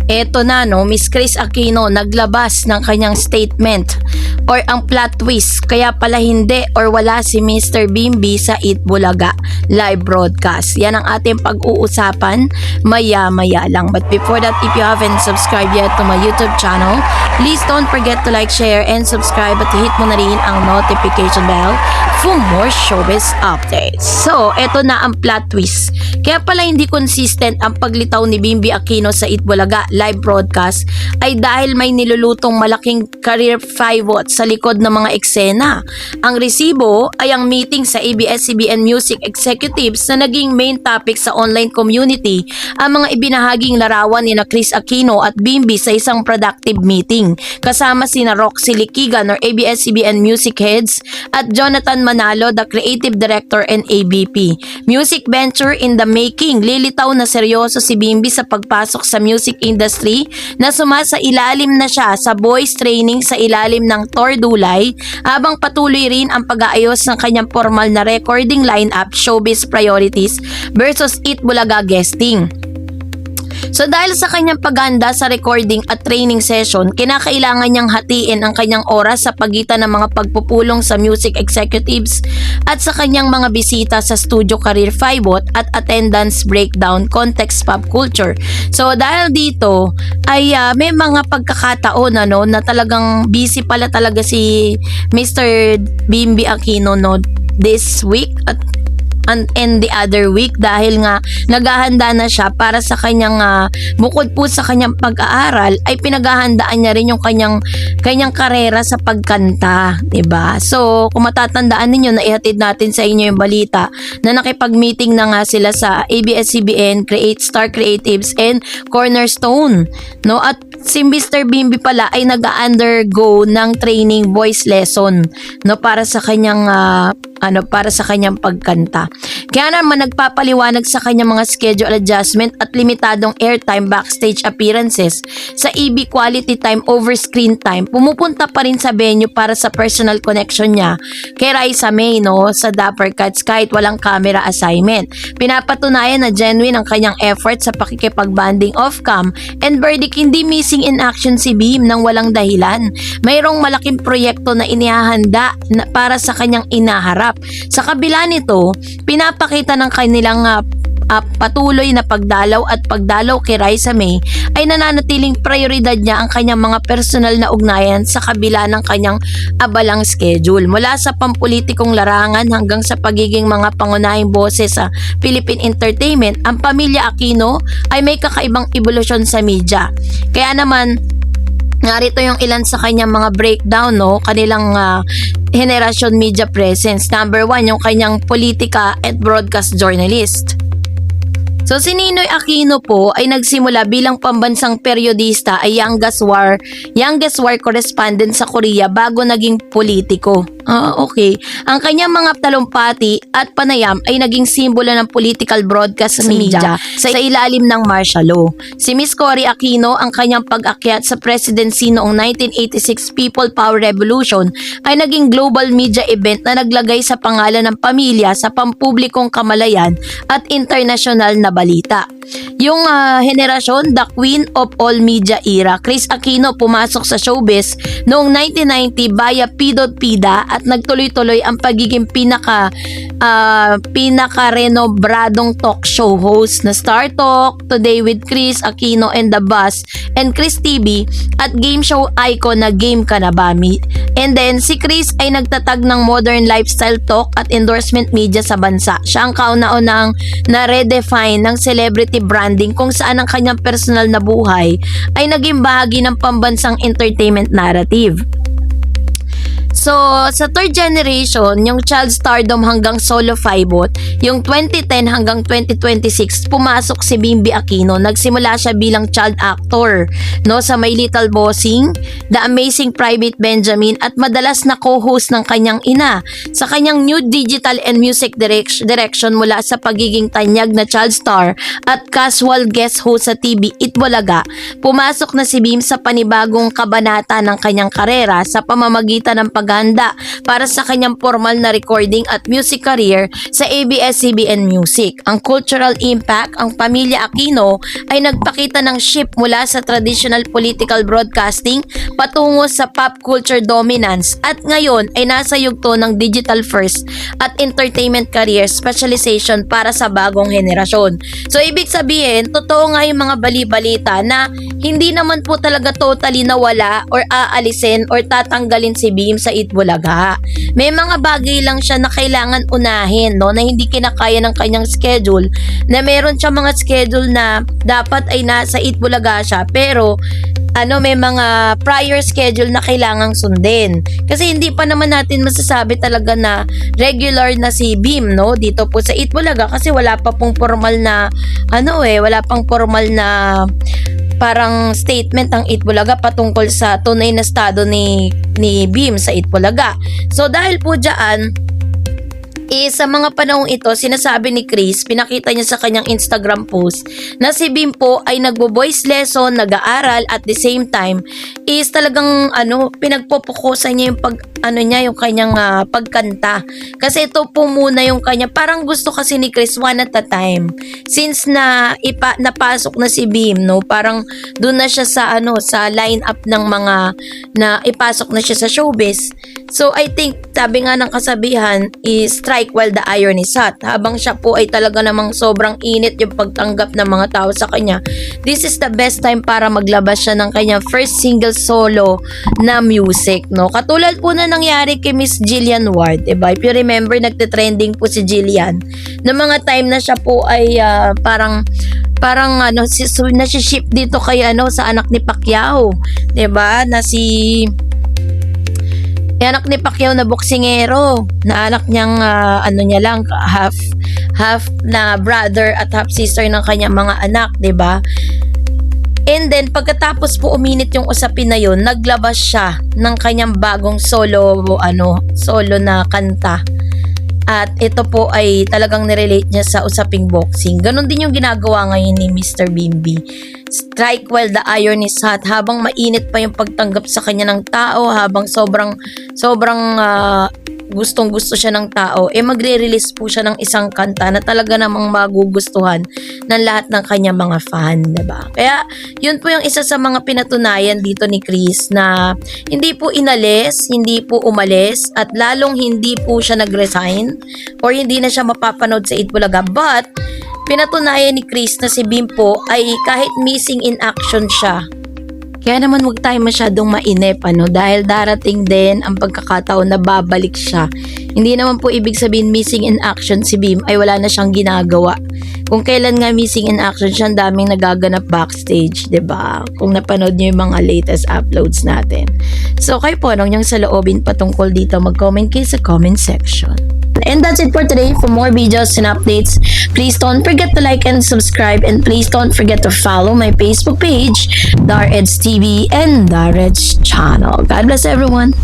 Eto na no, Miss Kris Aquino naglabas ng kanyang statement or ang plot twist kaya pala hindi or wala si Mr. Bimbi sa Eat Bulaga live broadcast. Yan ang ating pag-uusapan maya-maya lang. But before that, if you haven't subscribed yet to my YouTube channel, please don't forget to like, share, and subscribe at hit mo na rin ang notification bell for more showbiz updates. So, eto na ang plot twist. Kaya pala hindi consistent ang paglitaw ni Bimbi Aquino sa Eat Bulaga live broadcast ay dahil may nilulutong malaking career pivot sa likod ng mga eksena. Ang resibo ay ang meeting sa ABS-CBN Music Executives na naging main topic sa online community, ang mga ibinahaging larawan ni Kris Aquino at Bimbi sa isang productive meeting kasama sina Roxy Liquigan or ABS-CBN Music Heads at Jonathan Manalo, the Creative Director and AVP. Music venture in the making. Lilitaw na seryoso si Bimbi sa pagpasok sa music industry na sumasa ilalim na siya sa voice training sa ilalim ng Tor Dulay habang patuloy rin ang pag-aayos ng kanyang formal na recording lineup, Showbiz Priorities versus Eat Bulaga guesting. So dahil sa kanyang paghanda sa recording at training session, kinakailangan niyang hatiin ang kanyang oras sa pagitan ng mga pagpupulong sa music executives at sa kanyang mga bisita sa studio career pivot at attendance breakdown context pop culture. So dahil dito ay may mga pagkakataon na talagang busy pala talaga si Mr. Bimbi Aquino this week at and the other week dahil nga naghahanda na siya para sa kanyang bukod po sa kanyang pag-aaral ay pinaghahandaan niya rin yung kanyang karera sa pagkanta, 'di ba? So, kung matatandaan niyo na ihatid natin sa inyo yung balita na nakipag-meeting na nga sila sa ABS-CBN, Star Creatives and Cornerstone, no? At si Mr. Bimbi pala ay nag-undergo ng training voice lesson, no, para sa kanyang pagkanta. Kaya naman nagpapaliwanag sa kanyang mga schedule adjustment at limitadong airtime backstage appearances sa EB quality time over screen time. Pumupunta pa rin sa venue para sa personal connection niya kay Raisa May, sa Dapper Cats kahit walang camera assignment. Pinapatunayan na genuine ang kanyang effort sa pakikipag-banding off-cam and verdict hindi missing in action si Bim nang walang dahilan. Mayroong malaking proyekto na inihahanda para sa kanyang inaharap. Sa kabila nito, pinapakita ng kanilang patuloy na pagdalaw kay Raisa May ay nananatiling prioridad niya ang kanyang mga personal na ugnayan sa kabila ng kanyang abalang schedule. Mula sa pampulitikong larangan hanggang sa pagiging mga pangunahing boses sa Philippine entertainment, ang pamilya Aquino ay may kakaibang ebolusyon sa media. Kaya naman, narito yung ilan sa kanyang mga breakdown, kanilang generation media presence. Number 1, yung kanyang politika at broadcast journalist. So si Ninoy Aquino po ay nagsimula bilang pambansang periodista ay youngest war correspondent sa Korea bago naging politiko. Okay. Ang kanyang mga talumpati at panayam ay naging simbolo ng political broadcast sa media sa ilalim ng martial law. Si Miss Cory Aquino, ang kanyang pag-akyat sa presidency noong 1986 People Power Revolution ay naging global media event na naglagay sa pangalan ng pamilya sa pampublikong kamalayan at international na balita. Yung henerasyon, the queen of all media era, Kris Aquino pumasok sa showbiz noong 1990 via Pidot-Pida at nagtuloy-tuloy ang pagiging pinaka-renobradong talk show host na Star Talk, Today with Kris Aquino and the Buzz and Kris TV at game show icon na Game Ka Na Ba? And then si Kris ay nagtatag ng modern lifestyle talk at endorsement media sa bansa. Siya ang kauna-unang na-redefine ng celebrity branding kung saan ang kanyang personal na buhay ay naging bahagi ng pambansang entertainment narrative. So, sa third generation, yung child stardom hanggang solo pivot, yung 2010 hanggang 2026, pumasok si Bimbi Aquino. Nagsimula siya bilang child actor, sa My Little Bossing, The Amazing Private Benjamin, at madalas na co-host ng kanyang ina. Sa kanyang new digital and music direction mula sa pagiging tanyag na child star at casual guest host sa TV Eat Bulaga, pumasok na si Bim sa panibagong kabanata ng kanyang karera sa pamamagitan ng pag paghahanda para sa kanyang formal na recording at music career sa ABS-CBN Music. Ang cultural impact, ang pamilya Aquino ay nagpakita ng shift mula sa traditional political broadcasting patungo sa pop culture dominance at ngayon ay nasa yugto ng digital first at entertainment career specialization para sa bagong henerasyon. So ibig sabihin, totoo nga yung mga bali-balita na hindi naman po talaga totally nawala or aalisin or tatanggalin si Bim sa Itbulaga. May mga bagay lang siya na kailangan unahin, no, na hindi kinakaya ng kanyang schedule, na meron siya mga schedule na dapat ay nasa Itbulaga siya pero may mga prior schedule na kailangang sundin. Kasi hindi pa naman natin masasabi talaga na regular na si Bim, no, dito po sa Itbulaga kasi wala pa pong formal na wala pang formal na parang statement ng Itbulaga patungkol sa tunay na estado ni Bim sa Itbulaga. So dahil po diyan, sa mga panahong ito, sinasabi ni Chris, pinakita niya sa kanyang Instagram post na si Bim po ay nagbo-voice lesson, nag-aaral at the same time is talagang pinagpopokusan niya yung kanyang pagkanta. Kasi ito po muna yung kanya, parang gusto kasi ni Chris one at a time. Since napasok na si Bim, no, parang doon na siya sa sa line-up ng mga na ipasok na siya sa showbiz. So I think sabi nga ng kasabihan is strike while the iron is hot. Habang siya po ay talaga namang sobrang init yung pagtanggap ng mga tao sa kanya, this is the best time para maglabas siya ng kanyang first single solo na music, no? Katulad po na nangyari kay Miss Jillian Ward, diba? If you remember, nagte-trending po si Jillian na mga time na siya po ay parang nasi-ship dito kay sa anak ni Pacquiao, diba? Anak ni Pacquiao na boksingero, na anak niyang niya lang half na brother at half sister ng kanyang mga anak, 'di ba? And then pagkatapos po uminit yung usapin na yun, naglabas siya ng kanyang bagong solo na kanta. At ito po ay talagang nirelate niya sa usaping boxing. Ganon din yung ginagawa ngayon ni Mr. Bimby. Strike while the iron is hot. Habang mainit pa yung pagtanggap sa kanya ng tao, habang sobrang gustong gusto siya ng tao, magre-release po siya ng isang kanta na talaga namang magugustuhan ng lahat ng kanya mga fan, diba? Kaya yun po yung isa sa mga pinatunayan dito ni Chris na hindi po inalis, hindi po umalis, at lalong hindi po siya nag-resign or hindi na siya mapapanood sa Itbulaga. But pinatunayan ni Chris na si Bim po ay kahit missing in action siya, kaya naman huwag tayo masyadong mainip, dahil darating din ang pagkakataon na babalik siya. Hindi naman po ibig sabihin missing in action si Bim ay wala na siyang ginagawa. Kung kailan nga missing in action siya, ang daming nagaganap backstage, 'di ba? Kung napanood niyo yung mga latest uploads natin. So kayo po, anong yung saloobin patungkol dito, mag-comment kayo sa comment section. And that's it for today. For more videos and updates, please don't forget to like and subscribe, and please don't forget to follow my Facebook page, Dar Eds TV and Dar Eds channel. God bless everyone.